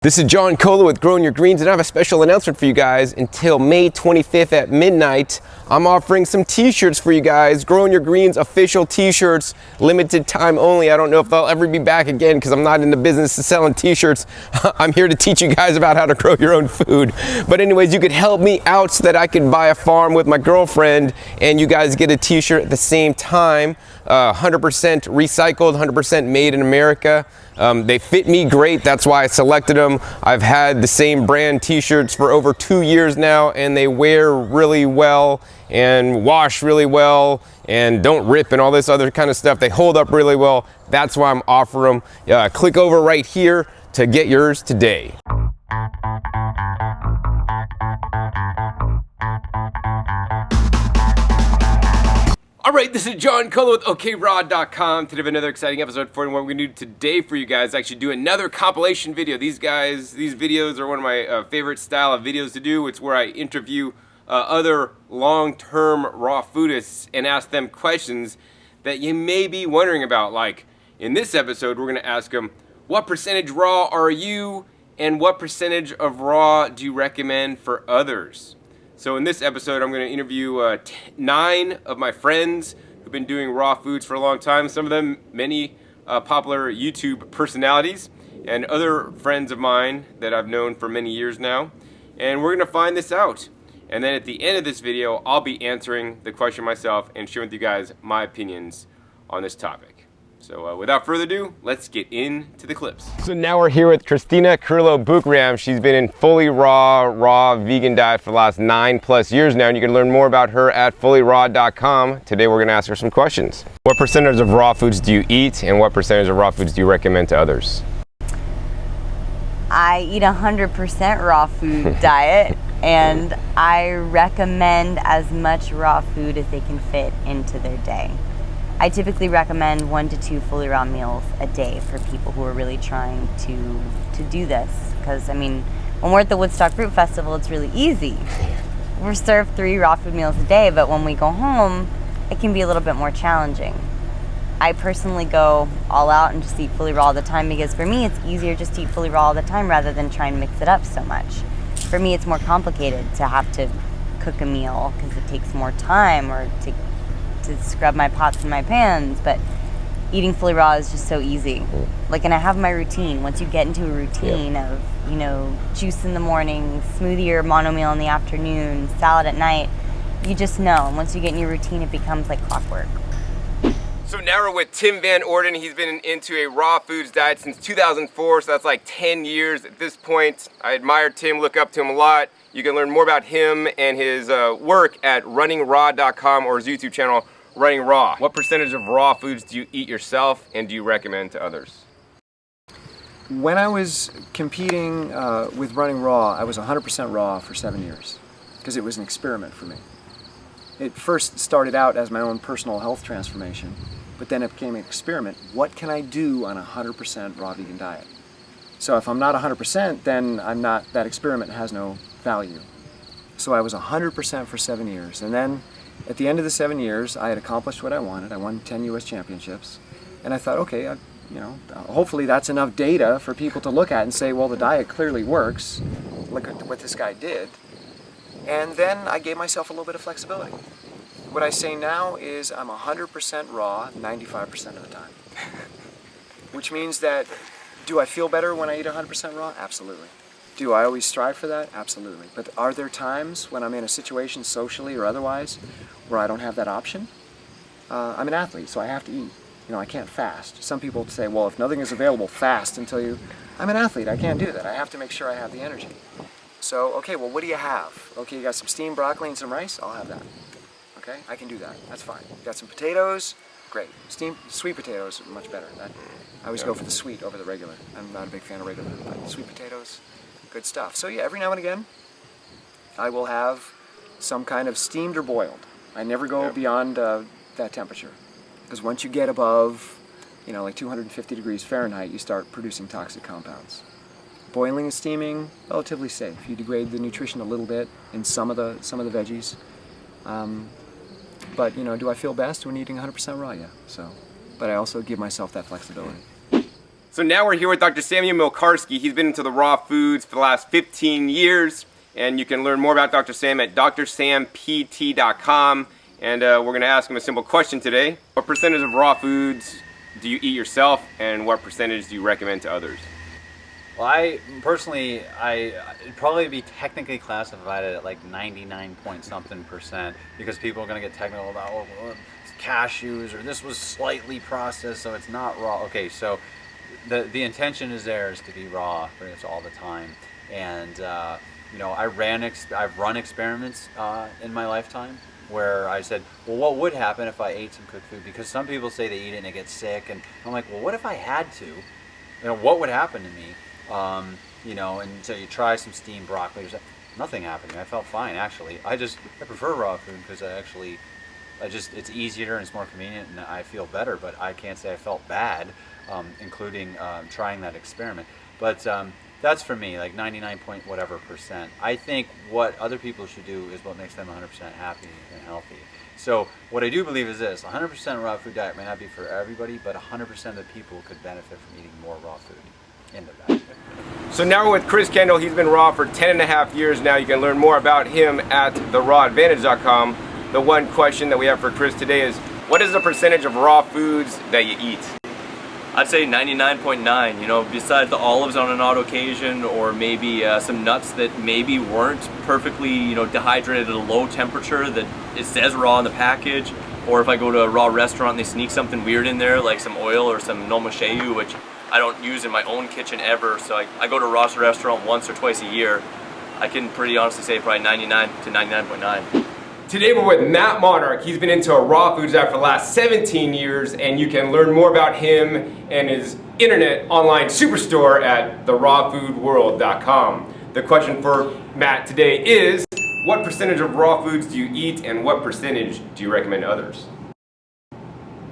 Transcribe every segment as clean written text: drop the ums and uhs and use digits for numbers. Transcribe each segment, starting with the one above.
This is John Kohler with Growing Your Greens, and I have a special announcement for you guys. Until May 25th at midnight, I'm offering some t-shirts for you guys. Growing Your Greens official t-shirts, limited time only. I don't know if they'll ever be back again because I'm not in the business of selling t-shirts. I'm here to teach you guys about how to grow your own food. But anyways, you could help me out so that I can buy a farm with my girlfriend and you guys get a t-shirt at the same time. 100% recycled, 100% made in America. They fit me great, that's why I selected them. I've had the same brand t-shirts for over 2 years now, and they wear really well and wash really well and don't rip and all this other kind of stuff. They hold up really well. That's why I'm offering them. Click over right here to get yours today. All right, this is John Kohler with okraw.com. Today we have another exciting episode for you. What we're gonna do today for you guys, actually do another compilation video. These videos are one of my favorite style of videos to do. It's where I interview other long-term raw foodists and ask them questions that you may be wondering about. Like in this episode, we're gonna ask them, what percentage raw are you and what percentage of raw do you recommend for others? So in this episode, I'm going to interview 9 of my friends who've been doing raw foods for a long time. Some of them, many popular YouTube personalities, and other friends of mine that I've known for many years now. And we're going to find this out. And then at the end of this video, I'll be answering the question myself and sharing with you guys my opinions on this topic. So without further ado, let's get into the clips. So now we're here with Kristina Carillo-Bukram. She's been in fully raw vegan diet for the last 9+ years now, and you can learn more about her at fullyraw.com. Today we're gonna ask her some questions. What percentage of raw foods do you eat, and what percentage of raw foods do you recommend to others? I eat 100% raw food diet, and I recommend as much raw food as they can fit into their day. I typically recommend 1 to 2 fully raw meals a day for people who are really trying to do this. Because, I mean, when we're at the Woodstock Fruit Festival, it's really easy. We're served 3 raw food meals a day, but when we go home, it can be a little bit more challenging. I personally go all out and just eat fully raw all the time because for me, it's easier just to eat fully raw all the time rather than try and mix it up so much. For me, it's more complicated to have to cook a meal because it takes more time, or to scrub my pots and my pans, but eating fully raw is just so easy. Like, and I have my routine. Once you get into a routine of, you know, juice in the morning, smoothie or mono meal in the afternoon, salad at night, you just know. And once you get in your routine, it becomes like clockwork. So now we're with Tim Van Orden. He's been into a raw foods diet since 2004, so that's like 10 years at this point. I admire Tim, look up to him a lot. You can learn more about him and his work at runningraw.com or his YouTube channel, Running Raw. What percentage of raw foods do you eat yourself and do you recommend to others? When I was competing with Running Raw, I was 100% raw for 7 years because it was an experiment for me. It first started out as my own personal health transformation, but then it became an experiment. What can I do on a 100% raw vegan diet? So if I'm not 100%, then that experiment has no value. So I was 100% for 7 years, and then at the end of the 7 years, I had accomplished what I wanted. I won 10 U.S. championships, and I thought, okay, hopefully that's enough data for people to look at and say, well, the diet clearly works. Look at what this guy did. And then I gave myself a little bit of flexibility. What I say now is I'm 100% raw 95% of the time. Which means that, do I feel better when I eat 100% raw? Absolutely. Do I always strive for that? Absolutely. But are there times when I'm in a situation, socially or otherwise, where I don't have that option? I'm an athlete, so I have to eat. You know, I can't fast. Some people say, well, if nothing is available, fast until you... I'm an athlete, I can't do that. I have to make sure I have the energy. So, okay, well, what do you have? Okay, you got some steamed broccoli and some rice? I'll have that. Okay, I can do that. That's fine. You got some potatoes? Great. Steamed sweet potatoes are much better. I always go for the sweet over the regular. I'm not a big fan of regular, but sweet potatoes, good stuff. So yeah, every now and again, I will have some kind of steamed or boiled. I never go beyond that temperature. Because once you get above, you know, like 250 degrees Fahrenheit, you start producing toxic compounds. Boiling and steaming, relatively safe. You degrade the nutrition a little bit in some of the veggies. But, you know, do I feel best when eating 100% raw? Yeah. So, but I also give myself that flexibility. So now we're here with Dr. Samuel Mielcarski. He's been into the raw foods for the last 15 years, and you can learn more about Dr. Sam at drsampt.com. And we're going to ask him a simple question today. What percentage of raw foods do you eat yourself, and what percentage do you recommend to others? Well, I personally, it'd probably be technically classified at like 99 point something %, because people are going to get technical about, oh, well, it's cashews, or this was slightly processed, so it's not raw. Okay, so the intention is to be raw pretty much all the time. And you know, I've run experiments in my lifetime where I said, well, what would happen if I ate some cooked food? Because some people say they eat it and they get sick, and I'm like, well, what if I had to? You know, what would happen to me? You know, and so you try some steamed broccoli. Nothing happened to me. I felt fine, actually. I prefer raw food because it's easier and it's more convenient, and I feel better. But I can't say I felt bad, including trying that experiment. But that's for me, like 99 point whatever %. I think what other people should do is what makes them 100% happy and healthy. So what I do believe is this: 100% raw food diet may not be for everybody, but 100% of the people could benefit from eating more raw food in their diet. So now we're with Chris Kendall. He's been raw for 10.5 years now. You can learn more about him at therawadvantage.com. The one question that we have for Chris today is, what is the percentage of raw foods that you eat? I'd say 99.9, you know, besides the olives on an odd occasion, or maybe some nuts that maybe weren't perfectly, you know, dehydrated at a low temperature that it says raw on the package, or if I go to a raw restaurant and they sneak something weird in there, like some oil or some nomashayu, which I don't use in my own kitchen ever, so I go to a raw restaurant once or twice a year. I can pretty honestly say probably 99 to 99.9. Today we're with Matt Monarch. He's been into a raw foods diet for the last 17 years, and you can learn more about him and his internet online superstore at therawfoodworld.com. The question for Matt today is, what percentage of raw foods do you eat, and what percentage do you recommend to others?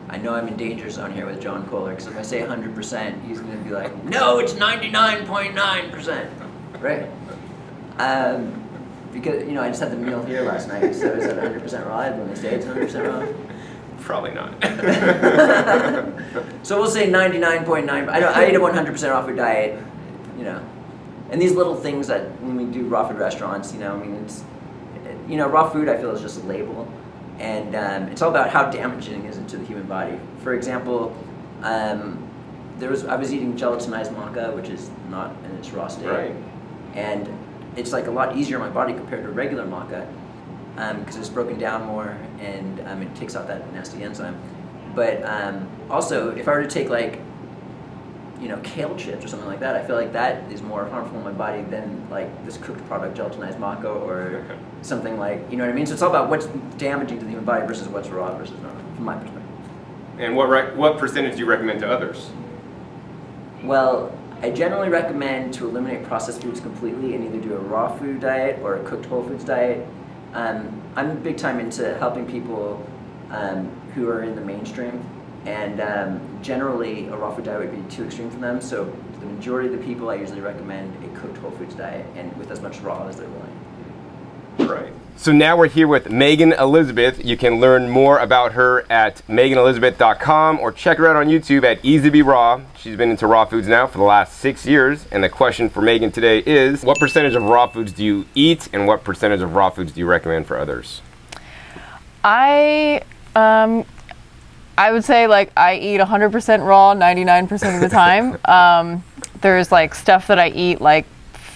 I know I'm in danger zone here with John Kohler, because if I say 100%, he's going to be like, no, it's 99.9%, right? Because, you know, I just had the meal here last night, so is that 100% raw when they say it's 100% raw? Probably not. So we'll say 99.9. I eat a 100% raw food diet, you know. And these little things that when we do raw food restaurants, you know, I mean, it's, you know, raw food I feel is just a label. And it's all about how damaging is it to the human body. For example, I was eating gelatinized maca, which is not in its raw state. Right. And it's like a lot easier on my body compared to regular maca, because it's broken down more, and it takes out that nasty enzyme. But also, if I were to take, like, you know, kale chips or something like that, I feel like that is more harmful in my body than like this cooked product, gelatinized maca, or something like, you know what I mean? So it's all about what's damaging to the human body versus what's raw versus not, from my perspective. And what percentage do you recommend to others? Well, I generally recommend to eliminate processed foods completely and either do a raw food diet or a cooked whole foods diet. I'm big time into helping people who are in the mainstream, and generally a raw food diet would be too extreme for them. So the majority of the people I usually recommend a cooked whole foods diet, and with as much raw as they're willing. Right. So now we're here with Megan Elizabeth. You can learn more about her at meganelizabeth.com or check her out on YouTube at Easy to Be Raw. She's been into raw foods now for the last 6 years. And the question for Megan today is, what percentage of raw foods do you eat, and what percentage of raw foods do you recommend for others? I would say, like, I eat 100% raw 99% of the time. There's like stuff that I eat, like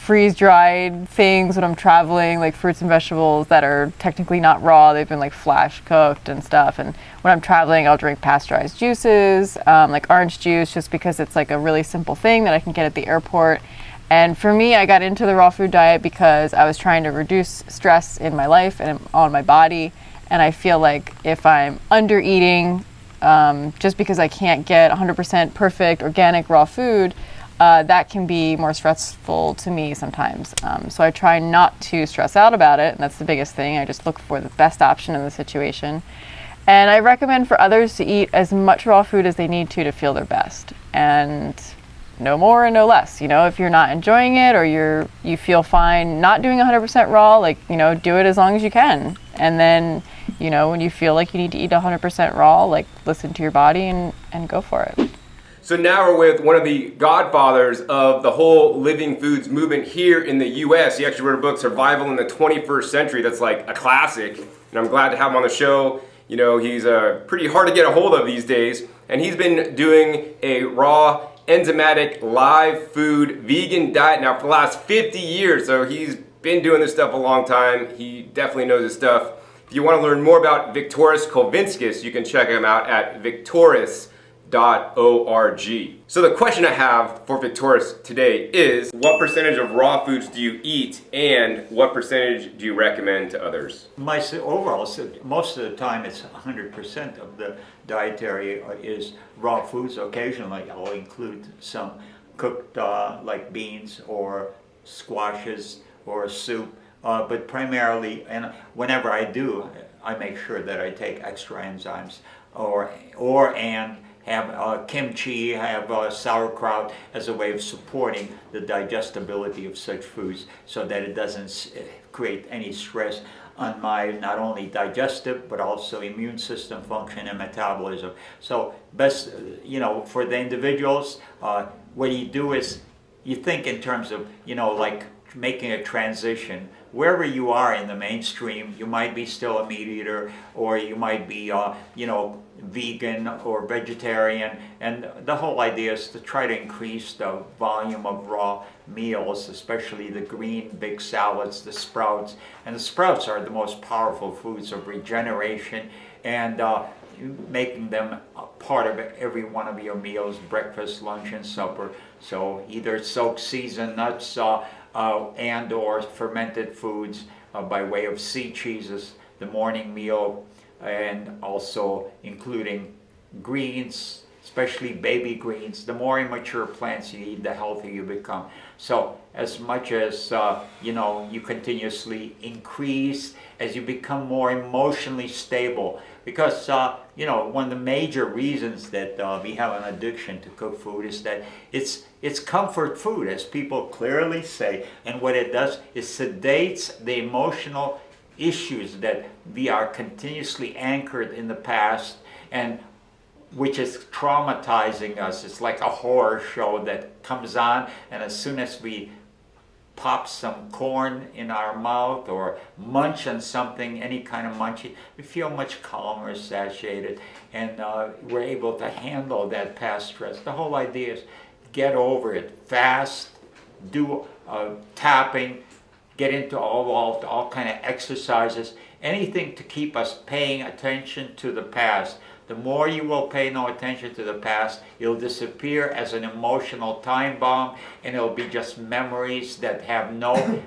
freeze-dried things when I'm traveling, like fruits and vegetables that are technically not raw. They've been like flash cooked and stuff. And when I'm traveling, I'll drink pasteurized juices, like orange juice, just because it's like a really simple thing that I can get at the airport. And for me, I got into the raw food diet because I was trying to reduce stress in my life and on my body. And I feel like if I'm under eating, just because I can't get 100% perfect organic raw food, that can be more stressful to me sometimes. So I try not to stress out about it, and that's the biggest thing. I just look for the best option in the situation. And I recommend for others to eat as much raw food as they need to feel their best. And no more and no less. You know, if you're not enjoying it, or you feel fine not doing 100% raw, like, you know, do it as long as you can. And then, you know, when you feel like you need to eat 100% raw, like, listen to your body and go for it. So now we're with one of the godfathers of the whole living foods movement here in the US. He actually wrote a book, Survival in the 21st Century, that's like a classic. And I'm glad to have him on the show. You know, he's pretty hard to get a hold of these days. And he's been doing a raw, enzymatic, live food, vegan diet now for the last 50 years. So he's been doing this stuff a long time. He definitely knows his stuff. If you want to learn more about Viktoras Kulvinskas, you can check him out at Viktoras.org. So the question I have for Viktoras today is, what percentage of raw foods do you eat, and what percentage do you recommend to others? Overall, most of the time it's 100% of the dietary is raw foods. Occasionally I'll include some cooked like beans or squashes or soup, but primarily, and whenever I do, I make sure that I take extra enzymes and have kimchi, have sauerkraut as a way of supporting the digestibility of such foods so that it doesn't create any stress on my not only digestive but also immune system function and metabolism. So best, you know, for the individuals, what you do is you think in terms of, you know, like making a transition. Wherever you are in the mainstream, you might be still a meat eater, or you might be, you know, vegan or vegetarian, and the whole idea is to try to increase the volume of raw meals, especially the green big salads, the sprouts. And the sprouts are the most powerful foods of regeneration, and making them a part of every one of your meals, breakfast, lunch, and supper. So either soaked seasoned nuts and or fermented foods by way of sea cheeses, the morning meal, and also including greens, especially baby greens. The more immature plants you eat, the healthier you become. So as much as you know, you continuously increase as you become more emotionally stable, because you know, one of the major reasons that we have an addiction to cooked food is that it's comfort food, as people clearly say, and what it does is sedates the emotional issues that we are continuously anchored in the past, and which is traumatizing us. It's like a horror show that comes on, and as soon as we pop some corn in our mouth or munch on something, any kind of munching, we feel much calmer, satiated, and we're able to handle that past stress. The whole idea is get over it, fast, do tapping, get into all kind of exercises, anything to keep us paying attention to the past. The more you will pay no attention to the past, it'll disappear as an emotional time bomb, and it'll be just memories that have no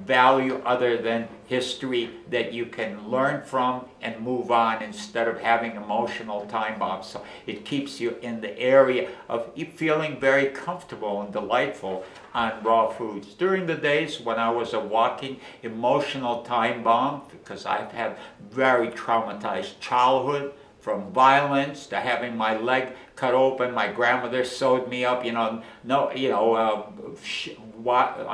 value other than history that you can learn from and move on, instead of having emotional time bombs. So it keeps you in the area of feeling very comfortable and delightful on raw foods. During the days when I was a walking emotional time bomb, because I've had very traumatized childhood, from violence to having my leg cut open, my grandmother sewed me up, I'm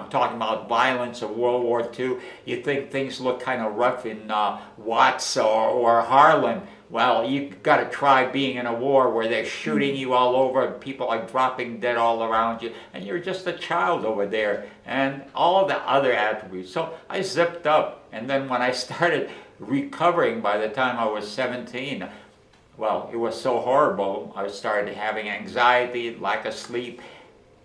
talking about violence of World War II. You think things look kind of rough in Watts or Harlem. Well, you've got to try being in a war where they're shooting you all over, and people are dropping dead all around you, and you're just a child over there, and all the other attributes. So I zipped up, and then when I started recovering by the time I was 17, well, it was so horrible. I started having anxiety, lack of sleep,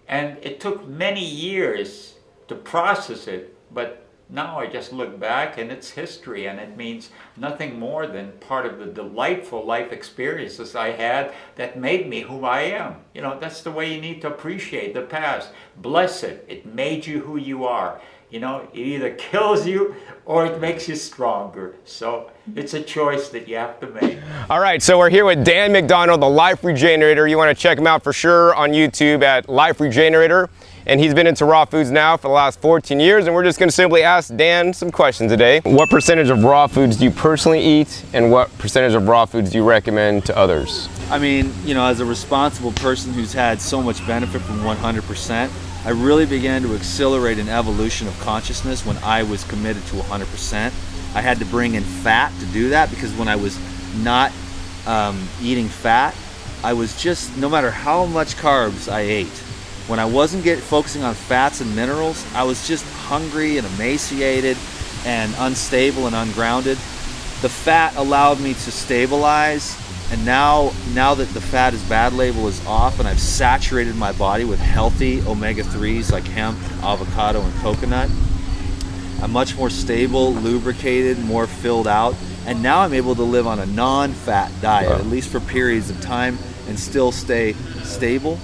and it took many years to process it, but now I just look back and it's history, and it means nothing more than part of the delightful life experiences I had that made me who I am. You know, that's the way you need to appreciate the past. Bless it. It made you who you are. You know, it either kills you or it makes you stronger. So it's a choice that you have to make. All right, so we're here with Dan McDonald, the Life Regenerator. You want to check him out for sure on YouTube at Life Regenerator. And he's been into raw foods now for the last 14 years, and we're just going to simply ask Dan some questions today. What percentage of raw foods do you personally eat, and what percentage of raw foods do you recommend to others? I mean, you know, as a responsible person who's had so much benefit from 100%, I really began to accelerate an evolution of consciousness when I was committed to 100%. I had to bring in fat to do that, because when I was not eating fat, I was just, no matter how much carbs I ate, when I wasn't focusing on fats and minerals, I was just hungry and emaciated and unstable and ungrounded. The fat allowed me to stabilize, and now that the fat is bad label is off and I've saturated my body with healthy omega-3s like hemp, avocado, and coconut, I'm much more stable, lubricated, more filled out, and now I'm able to live on a non-fat diet, at least for periods of time, and still stay stable.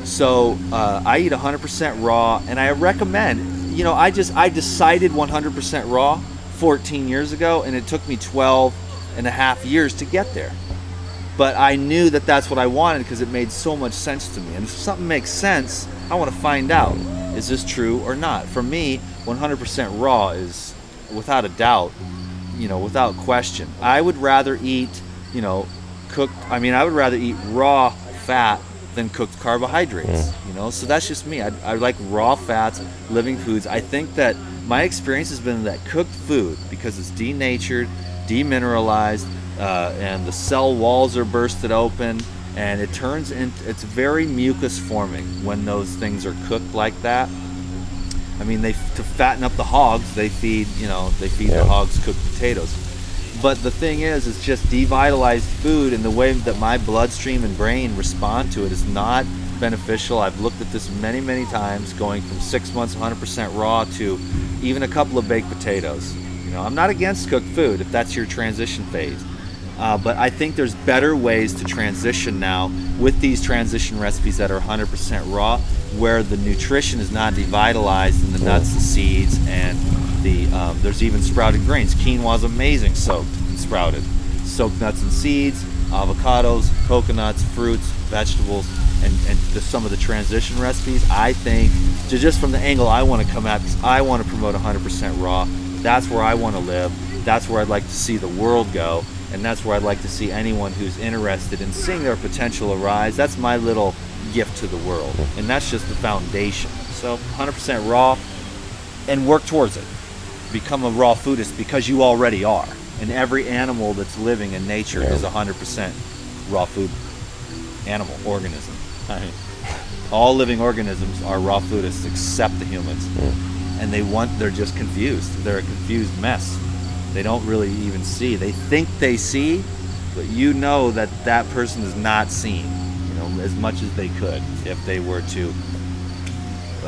So I eat 100% raw, and I recommend, you know, I decided 100% raw 14 years ago, and it took me 12 and a half years to get there. But I knew that that's what I wanted because it made so much sense to me. And if something makes sense, I want to find out, is this true or not? For me, 100% raw is, without a doubt, you know, without question. I would rather eat, you know, I would rather eat raw fat than cooked carbohydrates, you know? So that's just me. I like raw fats, living foods. I think that my experience has been that cooked food, because it's denatured, demineralized, and the cell walls are bursted open, and it turns into, it's very mucus forming when those things are cooked like that. I mean, to fatten up the hogs, they feed the hogs cooked potatoes. But the thing is, it's just devitalized food, and the way that my bloodstream and brain respond to it is not beneficial. I've looked at this many, many times, going from 6 months 100% raw to even a couple of baked potatoes. You know, I'm not against cooked food if that's your transition phase. But I think there's better ways to transition now with these transition recipes that are 100% raw, where the nutrition is not devitalized in the nuts, the seeds, and there's even sprouted grains. Quinoa is amazing soaked and sprouted. Soaked nuts and seeds, avocados, coconuts, fruits, vegetables, and some of the transition recipes, I think, just from the angle I want to come at, because I want to promote 100% raw. That's where I want to live. That's where I'd like to see the world go. And that's where I'd like to see anyone who's interested in seeing their potential arise. That's my little gift to the world. And that's just the foundation. So 100% raw, and work towards it. Become a raw foodist, because you already are. And every animal that's living in nature is 100% raw food animal, organism. I mean, all living organisms are raw foodists except the humans. And they're just confused. They're a confused mess. They don't really even see. They think they see, but you know that that person is not seeing, you know, as much as they could if they were to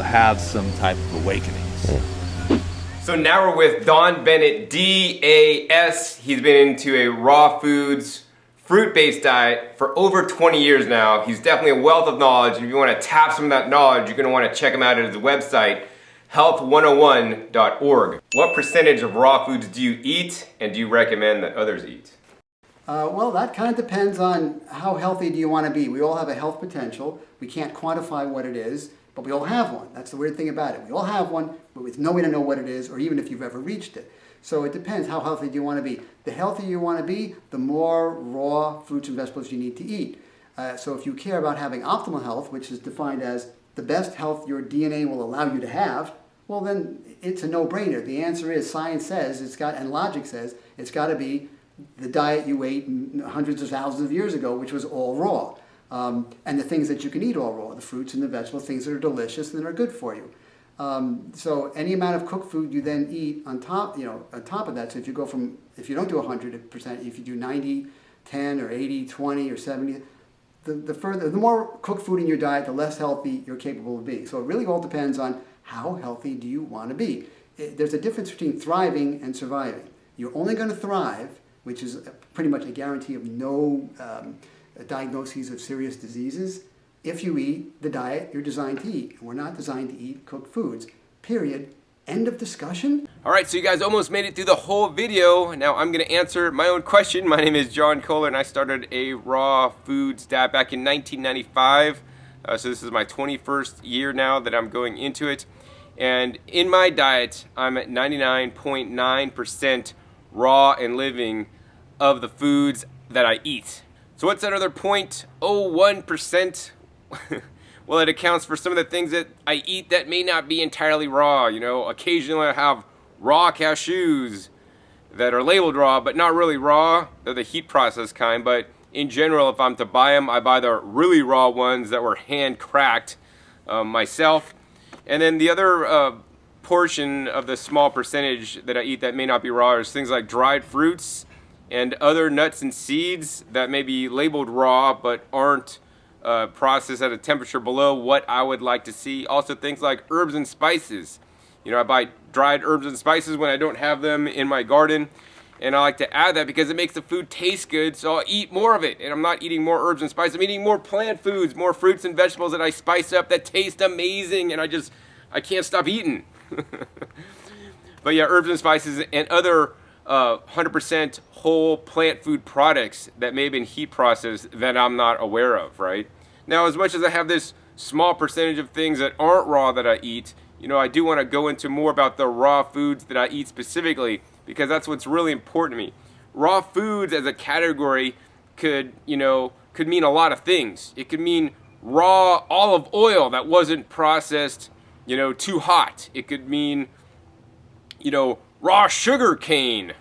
have some type of awakenings. So now we're with Don Bennett, D.A.S. He's been into a raw foods, fruit-based diet for over 20 years now. He's definitely a wealth of knowledge, and if you want to tap some of that knowledge, you're going to want to check him out at his website, health101.org. What percentage of raw foods do you eat, and do you recommend that others eat? Well, that kind of depends on how healthy do you want to be. We all have a health potential. We can't quantify what it is, but we all have one. That's the weird thing about it. We all have one, but with no way to know what it is, or even if you've ever reached it. So it depends, how healthy do you want to be. The healthier you want to be, the more raw fruits and vegetables you need to eat. So if you care about having optimal health, which is defined as the best health your DNA will allow you to have, well then it's a no-brainer. The answer is, science says, and logic says, it's got to be the diet you ate hundreds of thousands of years ago, which was all raw. And the things that you can eat all raw, the fruits and the vegetables, things that are delicious and that are good for you. So any amount of cooked food you then eat on top of that, so if you don't do 100%, if you do 90, 10 or 80, 20 or 70, the more cooked food in your diet, the less healthy you're capable of being. So it really all depends on how healthy do you want to be. There's a difference between thriving and surviving. You're only going to thrive, which is pretty much a guarantee of no diagnoses of serious diseases, if you eat the diet you're designed to eat. And we're not designed to eat cooked foods, period. End of discussion. All right, so you guys almost made it through the whole video. Now I'm going to answer my own question. My name is John Kohler, and I started a raw foods diet back in 1995. So this is my 21st year now that I'm going into it. And in my diet, I'm at 99.9% raw and living of the foods that I eat. So what's that other 0.01%? Well, it accounts for some of the things that I eat that may not be entirely raw. You know, occasionally I have raw cashews that are labeled raw, but not really raw. They're the heat process kind, but in general, if I'm to buy them, I buy the really raw ones that were hand cracked myself. And then the other portion of the small percentage that I eat that may not be raw is things like dried fruits and other nuts and seeds that may be labeled raw but aren't processed at a temperature below what I would like to see. Also things like herbs and spices. You know, I buy dried herbs and spices when I don't have them in my garden, and I like to add that because it makes the food taste good, so I'll eat more of it. And I'm not eating more herbs and spices, I'm eating more plant foods, more fruits and vegetables that I spice up that taste amazing, and I can't stop eating. But yeah, herbs and spices and other 100% whole plant food products that may have been heat processed that I'm not aware of, right? Now, as much as I have this small percentage of things that aren't raw that I eat, you know, I do want to go into more about the raw foods that I eat specifically, because that's what's really important to me. Raw foods as a category could mean a lot of things. It could mean raw olive oil that wasn't processed, too hot. It could mean, raw sugar cane,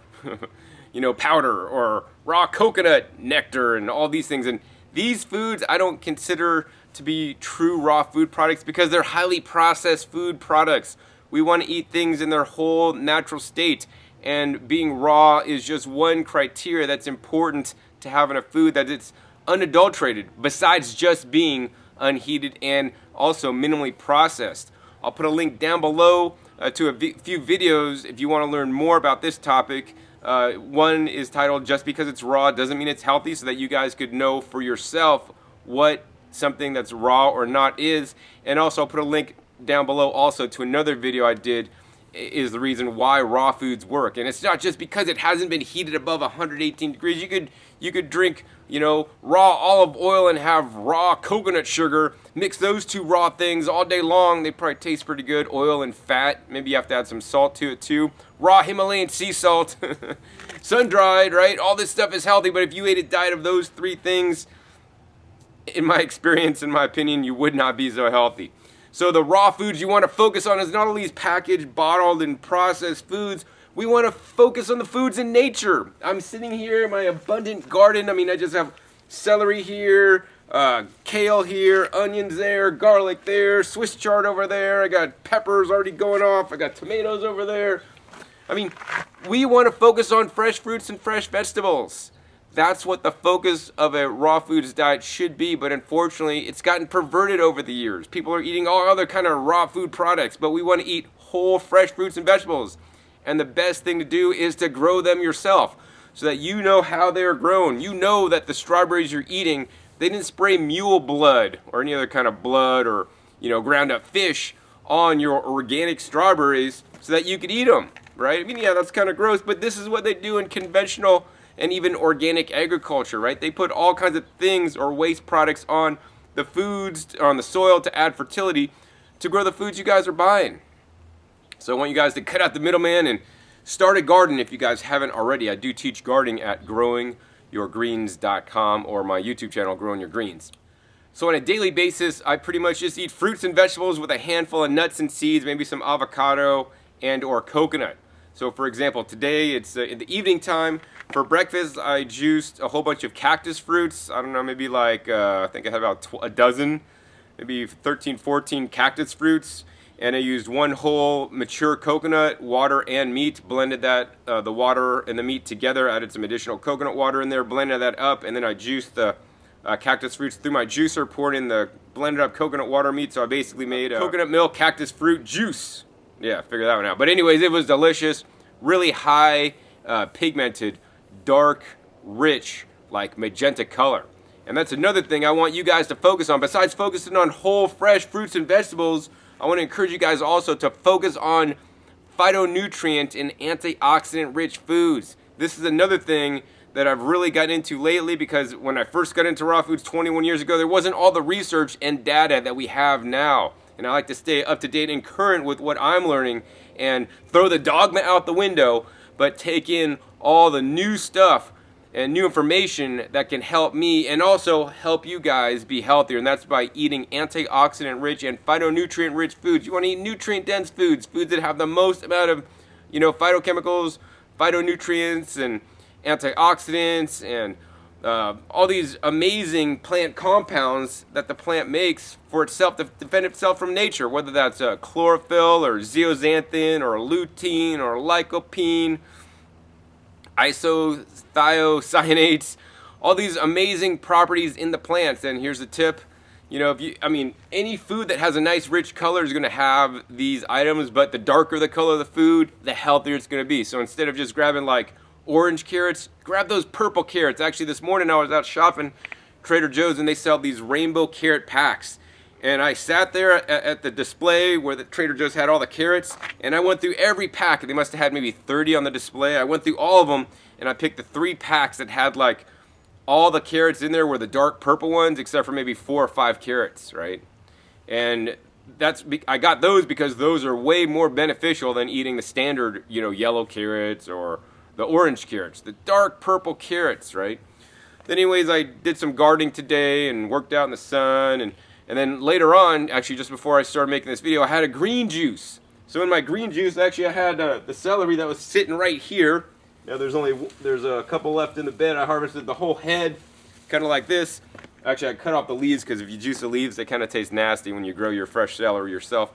powder, or raw coconut nectar and all these things. And these foods I don't consider to be true raw food products because they're highly processed food products. We want to eat things in their whole natural state, and being raw is just one criteria that's important to having a food that it's unadulterated, besides just being unheated and also minimally processed. I'll put a link down below to a few videos if you want to learn more about this topic. One is titled "Just Because It's Raw Doesn't Mean It's Healthy," so that you guys could know for yourself what something that's raw or not is. And also I'll put a link down below also to another video I did, is the reason why raw foods work. And it's not just because it hasn't been heated above 118 degrees. You could drink, raw olive oil and have raw coconut sugar. Mix those two raw things all day long. They probably taste pretty good. Oil and fat. Maybe you have to add some salt to it too. Raw Himalayan sea salt. Sun-dried, right? All this stuff is healthy, but if you ate a diet of those three things, in my experience, in my opinion, you would not be so healthy. So the raw foods you want to focus on is not only these packaged, bottled, and processed foods. We want to focus on the foods in nature. I'm sitting here in my abundant garden. I just have celery here, kale here, onions there, garlic there, Swiss chard over there. I got peppers already going off. I got tomatoes over there. We want to focus on fresh fruits and fresh vegetables. That's what the focus of a raw foods diet should be, but unfortunately it's gotten perverted over the years. People are eating all other kind of raw food products, but we want to eat whole fresh fruits and vegetables. And the best thing to do is to grow them yourself so that you know how they're grown. You know that the strawberries you're eating, they didn't spray mule blood or any other kind of blood or, ground up fish on your organic strawberries so that you could eat them, right? Yeah, that's kind of gross, but this is what they do in conventional and even organic agriculture, right? They put all kinds of things or waste products on the foods, on the soil to add fertility to grow the foods you guys are buying. So I want you guys to cut out the middleman and start a garden if you guys haven't already. I do teach gardening at GrowingYourGreens.com or my YouTube channel, Growing Your Greens. So on a daily basis, I pretty much just eat fruits and vegetables with a handful of nuts and seeds, maybe some avocado and or coconut. So for example, today it's in the evening time. For breakfast, I juiced a whole bunch of cactus fruits. I don't know, maybe like, I think I had about a dozen, maybe 13, 14 cactus fruits. And I used one whole mature coconut, water and meat, blended that, the water and the meat together, added some additional coconut water in there, blended that up, and then I juiced the cactus fruits through my juicer, poured in the blended up coconut water meat, so I basically made a coconut milk cactus fruit juice. Yeah, figure that one out. But anyways, it was delicious, really high pigmented, dark, rich, like magenta color. And that's another thing I want you guys to focus on. Besides focusing on whole, fresh fruits and vegetables, I want to encourage you guys also to focus on phytonutrient and antioxidant-rich foods. This is another thing that I've really gotten into lately, because when I first got into raw foods 21 years ago, there wasn't all the research and data that we have now. And I like to stay up to date and current with what I'm learning and throw the dogma out the window, but take in all the new stuff and new information that can help me and also help you guys be healthier. And that's by eating antioxidant rich and phytonutrient rich foods. You want to eat nutrient dense foods, foods that have the most amount of, phytochemicals, phytonutrients and antioxidants and all these amazing plant compounds that the plant makes for itself to defend itself from nature, whether that's chlorophyll or zeaxanthin or lutein or lycopene, isothiocyanates, all these amazing properties in the plants. And here's the tip. You know, any food that has a nice rich color is going to have these items, but the darker the color of the food, the healthier it's going to be. So instead of just grabbing like orange carrots, grab those purple carrots. Actually, this morning I was out shopping Trader Joe's and they sell these rainbow carrot packs. And I sat there at the display where the Trader Joe's had all the carrots, and I went through every pack. They must have had maybe 30 on the display. I went through all of them, and I picked the 3 packs that had like all the carrots in there were the dark purple ones, except for maybe 4 or 5 carrots, right? And I got those because those are way more beneficial than eating the standard, you know, yellow carrots or the orange carrots, the dark purple carrots, right? Then anyways, I did some gardening today and worked out in the sun, and then later on, actually just before I started making this video, I had a green juice. So in my green juice, actually I had the celery that was sitting right here. Now there's a couple left in the bed. I harvested the whole head, kind of like this. Actually, I cut off the leaves because if you juice the leaves, they kind of taste nasty when you grow your fresh celery yourself.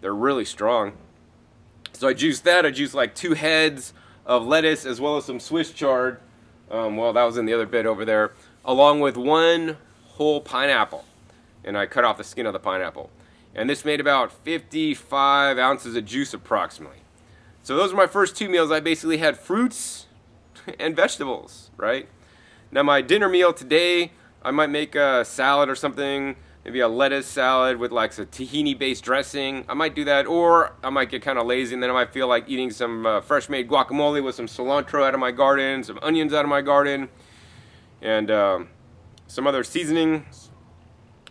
They're really strong. So I juiced that. I juiced like 2 heads of lettuce as well as some Swiss chard. Well, that was in the other bed over there, along with 1 whole pineapple. And I cut off the skin of the pineapple. And this made about 55 ounces of juice approximately. So those are my first 2 meals. I basically had fruits and vegetables, right? Now my dinner meal today, I might make a salad or something, maybe a lettuce salad with like some tahini-based dressing. I might do that, or I might get kind of lazy and then I might feel like eating some fresh-made guacamole with some cilantro out of my garden, some onions out of my garden, and some other seasonings.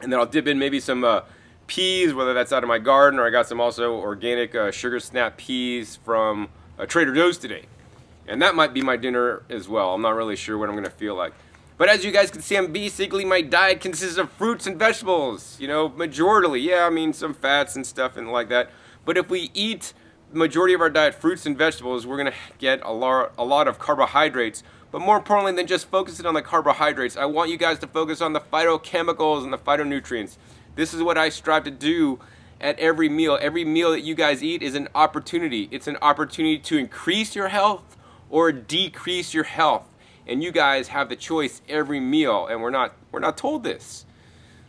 And then I'll dip in maybe some peas, whether that's out of my garden or I got some also organic sugar snap peas from Trader Joe's today. And that might be my dinner as well. I'm not really sure what I'm going to feel like. But as you guys can see, basically my diet consists of fruits and vegetables, you know, majorly. Yeah, I mean some fats and stuff and like that. But if we eat the majority of our diet fruits and vegetables, we're going to get a lot of carbohydrates. But more importantly than just focusing on the carbohydrates, I want you guys to focus on the phytochemicals and the phytonutrients. This is what I strive to do at every meal. Every meal that you guys eat is an opportunity. It's an opportunity to increase your health or decrease your health. And you guys have the choice every meal, and we're not told this.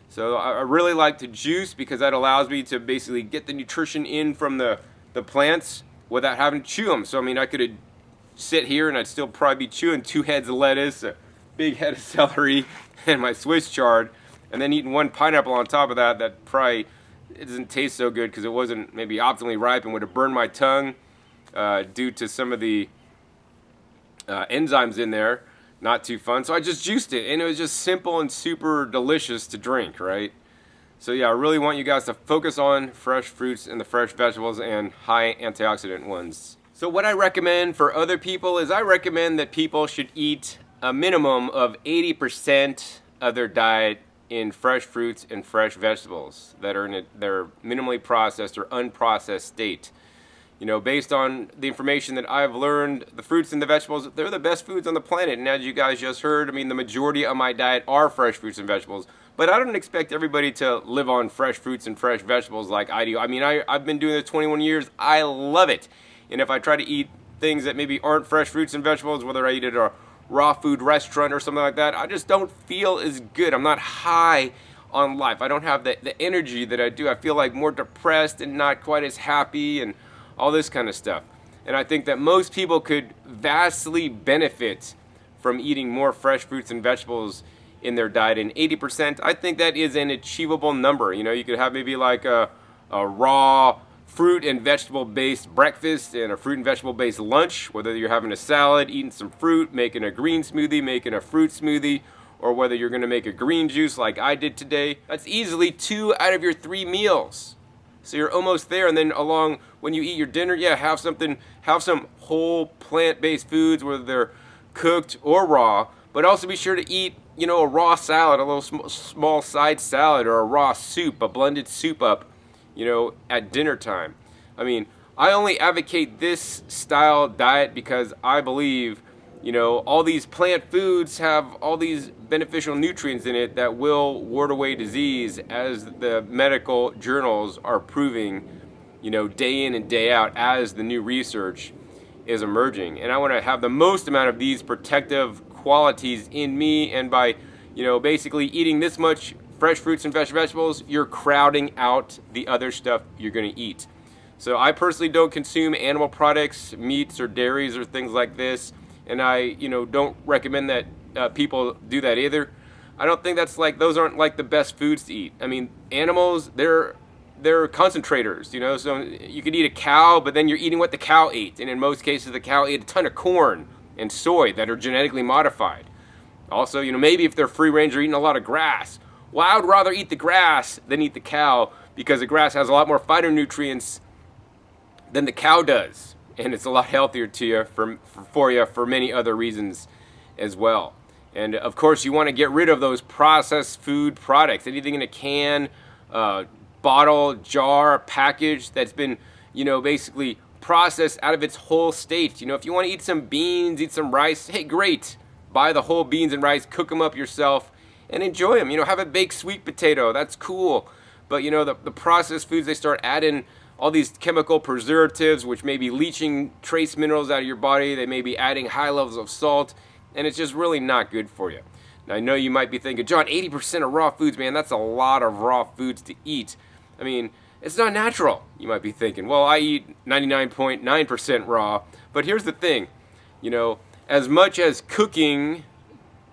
So I really like to juice because that allows me to basically get the nutrition in from the plants without having to chew them. So I mean, I could sit here and I'd still probably be chewing 2 heads of lettuce, a big head of celery, and my Swiss chard, and then eating 1 pineapple on top of that. That probably it doesn't taste so good because it wasn't maybe optimally ripe and would have burned my tongue due to some of the enzymes in there. Not too fun. So I just juiced it, and it was just simple and super delicious to drink, right? So yeah, I really want you guys to focus on fresh fruits and the fresh vegetables and high antioxidant ones. So what I recommend for other people is I recommend that people should eat a minimum of 80% of their diet in fresh fruits and fresh vegetables that are in their minimally processed or unprocessed state. You know, based on the information that I've learned, the fruits and the vegetables, they're the best foods on the planet. And as you guys just heard, I mean, the majority of my diet are fresh fruits and vegetables. But I don't expect everybody to live on fresh fruits and fresh vegetables like I do. I mean, I've been doing this 21 years. I love it. And if I try to eat things that maybe aren't fresh fruits and vegetables, whether I eat at a raw food restaurant or something like that, I just don't feel as good. I'm not high on life. I don't have the energy that I do. I feel like more depressed and not quite as happy and all this kind of stuff. And I think that most people could vastly benefit from eating more fresh fruits and vegetables in their diet. And 80%, I think that is an achievable number. You know, you could have maybe like a raw fruit and vegetable based breakfast and a fruit and vegetable based lunch, whether you're having a salad, eating some fruit, making a green smoothie, making a fruit smoothie, or whether you're going to make a green juice like I did today. That's easily 2 out of your 3 meals. So you're almost there. And then along when you eat your dinner, yeah, have some whole plant-based foods, whether they're cooked or raw, but also be sure to eat, you know, a raw salad, a little small side salad, or a raw soup, a blended soup up, you know, at dinner time. I mean, I only advocate this style diet because I believe You know, all these plant foods have all these beneficial nutrients in it that will ward away disease, as the medical journals are proving, you know, day in and day out as the new research is emerging. And I want to have the most amount of these protective qualities in me, and by, you know, basically eating this much fresh fruits and vegetables, you're crowding out the other stuff you're going to eat. So I personally don't consume animal products, meats or dairies or things like this. And I, you know, don't recommend that people do that either. I don't think that's like, those aren't like the best foods to eat. I mean, animals, they're concentrators, you know, so you could eat a cow, but then you're eating what the cow ate. And in most cases, the cow ate a ton of corn and soy that are genetically modified. Also, you know, maybe if they're free range, they're eating a lot of grass. Well, I would rather eat the grass than eat the cow, because the grass has a lot more phytonutrients than the cow does. And it's a lot healthier to you for you for many other reasons as well. And of course, you want to get rid of those processed food products, anything in a can, bottle, jar, package that's been, you know, basically processed out of its whole state. You know, if you want to eat some beans, eat some rice, hey, great. Buy the whole beans and rice, cook them up yourself, and enjoy them. You know, have a baked sweet potato, that's cool. But you know, the processed foods, they start adding all these chemical preservatives, which may be leaching trace minerals out of your body. They may be adding high levels of salt, and it's just really not good for you. Now, I know you might be thinking, John, 80% of raw foods, man, that's a lot of raw foods to eat. I mean, it's not natural, you might be thinking. Well, I eat 99.9% raw, but here's the thing. You know, as much as cooking,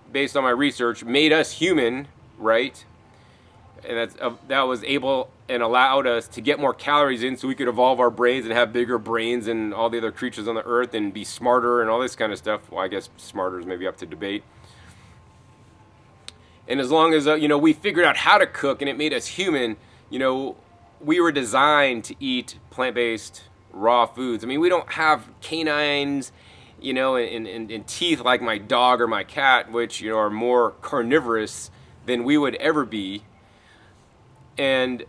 based on my research, made us human, right? And that was able and allowed us to get more calories in so we could evolve our brains and have bigger brains than all the other creatures on the earth and be smarter and all this kind of stuff. Well, I guess smarter is maybe up to debate. And as long as, you know, we figured out how to cook and it made us human, you know, we were designed to eat plant-based raw foods. I mean, we don't have canines, you know, and teeth like my dog or my cat, which, you know, are more carnivorous than we would ever be. And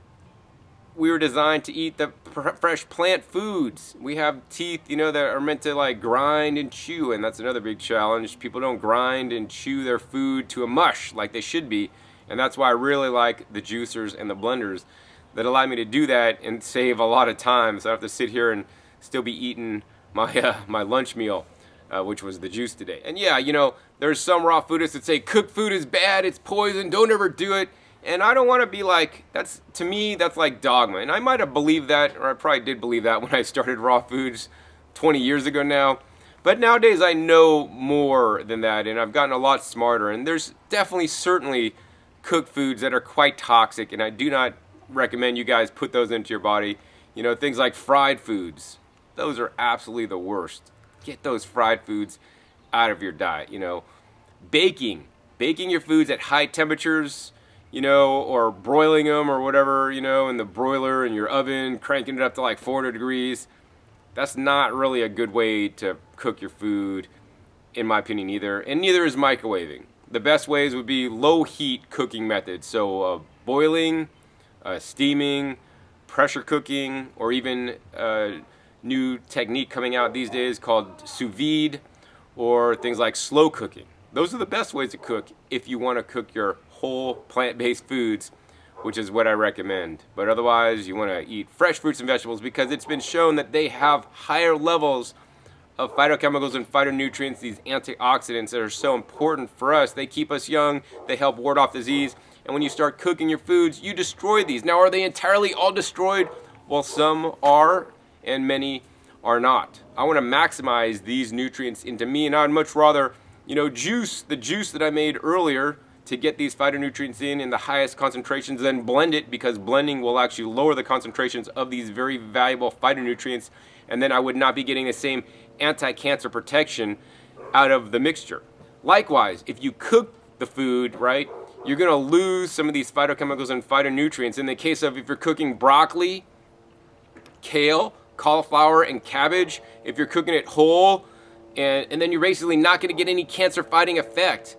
we were designed to eat the fresh plant foods. We have teeth, you know, that are meant to like grind and chew, and that's another big challenge. People don't grind and chew their food to a mush like they should be, and that's why I really like the juicers and the blenders that allow me to do that and save a lot of time. So I have to sit here and still be eating my my lunch meal, which was the juice today. And yeah, you know, there's some raw foodists that say cooked food is bad, it's poison, don't ever do it. And I don't want to be like, that's, to me, that's like dogma. And I might have believed that, or I probably did believe that when I started raw foods 20 years ago now. But nowadays I know more than that, and I've gotten a lot smarter. And there's definitely, certainly cooked foods that are quite toxic, and I do not recommend you guys put those into your body. You know, things like fried foods. Those are absolutely the worst. Get those fried foods out of your diet, you know. Baking your foods at high temperatures, you know, or broiling them or whatever, you know, in the broiler in your oven, cranking it up to like 400 degrees. That's not really a good way to cook your food, in my opinion, either. And neither is microwaving. The best ways would be low heat cooking methods. So boiling, steaming, pressure cooking, or even a new technique coming out these days called sous vide, or things like slow cooking. Those are the best ways to cook if you want to cook your whole plant-based foods, which is what I recommend. But otherwise, you want to eat fresh fruits and vegetables, because it's been shown that they have higher levels of phytochemicals and phytonutrients, these antioxidants that are so important for us. They keep us young, they help ward off disease, and when you start cooking your foods, you destroy these. Now, are they entirely all destroyed? Well, some are, and many are not. I want to maximize these nutrients into me, and I'd much rather, you know, the juice that I made earlier to get these phytonutrients in the highest concentrations, then blend it, because blending will actually lower the concentrations of these very valuable phytonutrients, and then I would not be getting the same anti-cancer protection out of the mixture. Likewise, if you cook the food, right, you're going to lose some of these phytochemicals and phytonutrients. In the case of if you're cooking broccoli, kale, cauliflower, and cabbage, if you're cooking it whole, and then you're basically not going to get any cancer-fighting effect.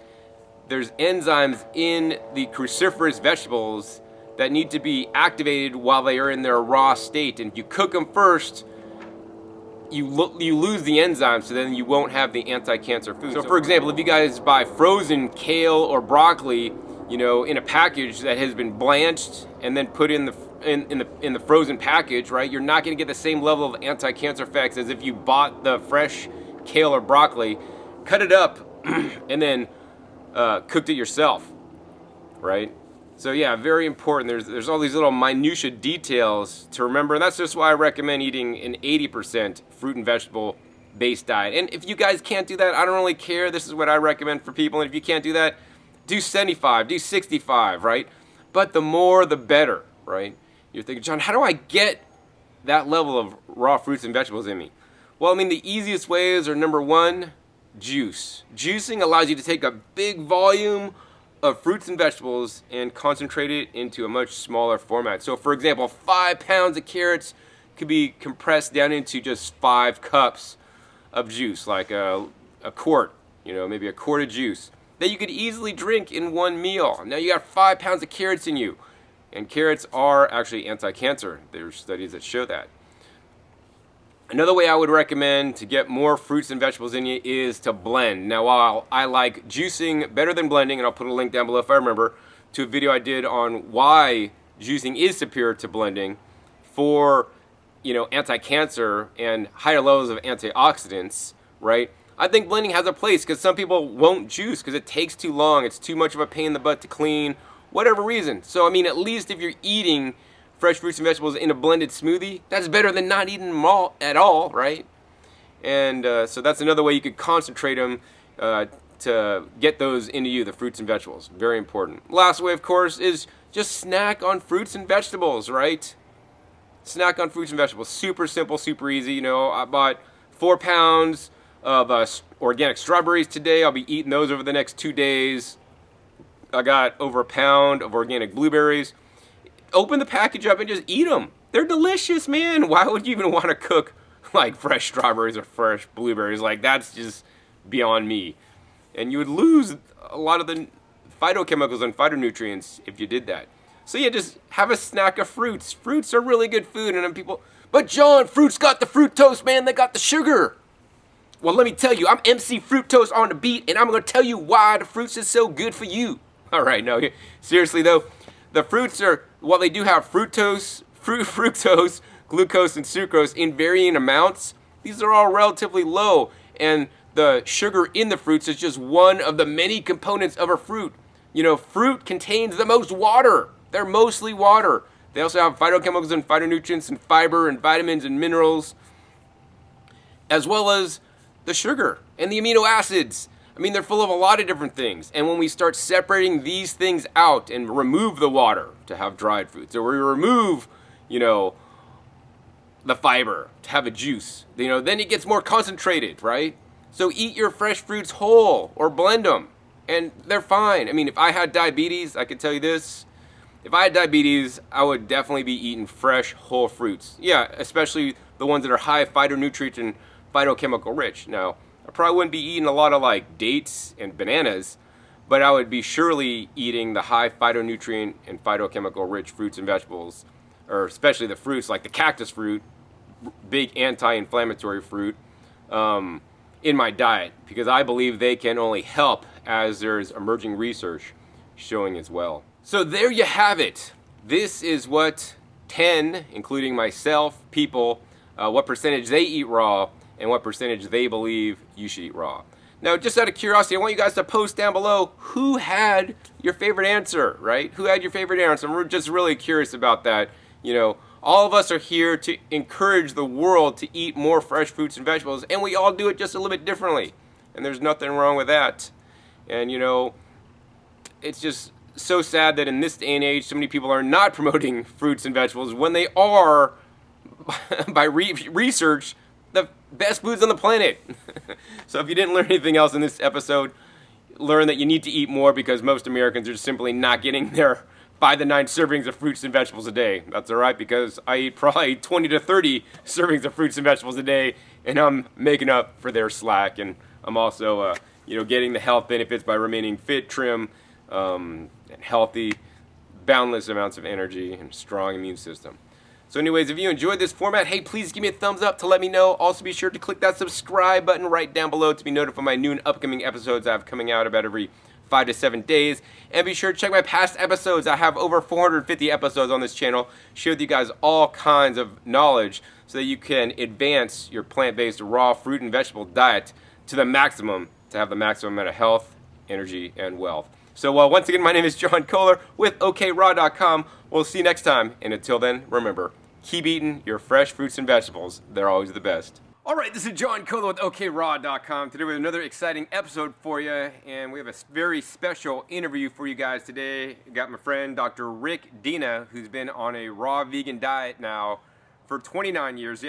There's enzymes in the cruciferous vegetables that need to be activated while they are in their raw state. And if you cook them first, you lose the enzyme, so then you won't have the anti-cancer food. So for example, if you guys buy frozen kale or broccoli, you know, in a package that has been blanched and then put in the frozen package, right? You're not going to get the same level of anti-cancer effects as if you bought the fresh kale or broccoli, cut it up, and then cooked it yourself, right? So yeah, very important. There's all these little minutia details to remember, and that's just why I recommend eating an 80% fruit and vegetable based diet. And if you guys can't do that, I don't really care. This is what I recommend for people. And if you can't do that, do 75, do 65, right? But the more, the better, right? You're thinking, John, how do I get that level of raw fruits and vegetables in me? Well, I mean, the easiest ways are, number one, juice. Juicing allows you to take a big volume of fruits and vegetables and concentrate it into a much smaller format. So for example, 5 pounds of carrots could be compressed down into just 5 cups of juice, like a quart, you know, maybe a quart of juice that you could easily drink in one meal. Now you got 5 pounds of carrots in you, and carrots are actually anti-cancer. There's studies that show that. Another way I would recommend to get more fruits and vegetables in you is to blend. Now, while I like juicing better than blending, and I'll put a link down below if I remember, to a video I did on why juicing is superior to blending for, you know, anti-cancer and higher levels of antioxidants, right? I think blending has a place because some people won't juice because it takes too long, it's too much of a pain in the butt to clean, whatever reason. So, I mean, at least if you're eating fresh fruits and vegetables in a blended smoothie, that's better than not eating them all at all, right? And so that's another way you could concentrate them to get those into you, the fruits and vegetables. Very important. Last way, of course, is just snack on fruits and vegetables, right? Snack on fruits and vegetables. Super simple, super easy. You know, I bought 4 pounds of organic strawberries today. I'll be eating those over the next 2 days. I got over 1 pound of organic blueberries. Open the package up and just eat them. They're delicious, man. Why would you even want to cook like fresh strawberries or fresh blueberries? Like, that's just beyond me. And you would lose a lot of the phytochemicals and phytonutrients if you did that. So yeah, just have a snack of fruits. Fruits are really good food, and then people, but John, fruits got the fructose, man. They got the sugar. Well, let me tell you, I'm MC Fructose on the beat, and I'm going to tell you why the fruits is so good for you. All right, no, seriously though, the fruits are, while they do have fructose, glucose, and sucrose in varying amounts, these are all relatively low, and the sugar in the fruits is just one of the many components of a fruit. You know, fruit contains the most water. They're mostly water. They also have phytochemicals and phytonutrients and fiber and vitamins and minerals, as well as the sugar and the amino acids. I mean, they're full of a lot of different things. And when we start separating these things out and remove the water to have dried fruits, or we remove, you know, the fiber to have a juice, you know, then it gets more concentrated, right? So eat your fresh fruits whole or blend them, and they're fine. I mean, if I had diabetes, I can tell you this. If I had diabetes, I would definitely be eating fresh, whole fruits. Yeah, especially the ones that are high phytonutrient and phytochemical rich. Now, I probably wouldn't be eating a lot of like dates and bananas, but I would be surely eating the high phytonutrient and phytochemical rich fruits and vegetables, or especially the fruits like the cactus fruit, big anti-inflammatory fruit, in my diet, because I believe they can only help, as there's emerging research showing as well. So there you have it. This is what 10, including myself, people, what percentage they eat raw and what percentage they believe you should eat raw. Now, just out of curiosity, I want you guys to post down below who had your favorite answer, right? Who had your favorite answer? I'm just really curious about that. You know, all of us are here to encourage the world to eat more fresh fruits and vegetables, and we all do it just a little bit differently. And there's nothing wrong with that. And, you know, it's just so sad that in this day and age, so many people are not promoting fruits and vegetables when they are, by research, the best foods on the planet. So if you didn't learn anything else in this episode, learn that you need to eat more, because most Americans are simply not getting their 5 to 9 servings of fruits and vegetables a day. That's all right, because I eat probably 20 to 30 servings of fruits and vegetables a day, and I'm making up for their slack. And I'm also, you know, getting the health benefits by remaining fit, trim, and healthy, boundless amounts of energy, and strong immune system. So anyways, if you enjoyed this format, hey, please give me a thumbs up to let me know. Also be sure to click that subscribe button right down below to be notified of my new and upcoming episodes I have coming out about every 5 to 7 days. And be sure to check my past episodes. I have over 450 episodes on this channel. Share with you guys all kinds of knowledge so that you can advance your plant-based raw fruit and vegetable diet to the maximum, to have the maximum amount of health, energy, and wealth. So once again, my name is John Kohler with okraw.com. We'll see you next time. And until then, remember, keep eating your fresh fruits and vegetables. They're always the best. All right, this is John Kohler with okraw.com. Today with another exciting episode for you, and we have a very special interview for you guys today. We got my friend Dr. Rick Dina, who's been on a raw vegan diet now for 29 years.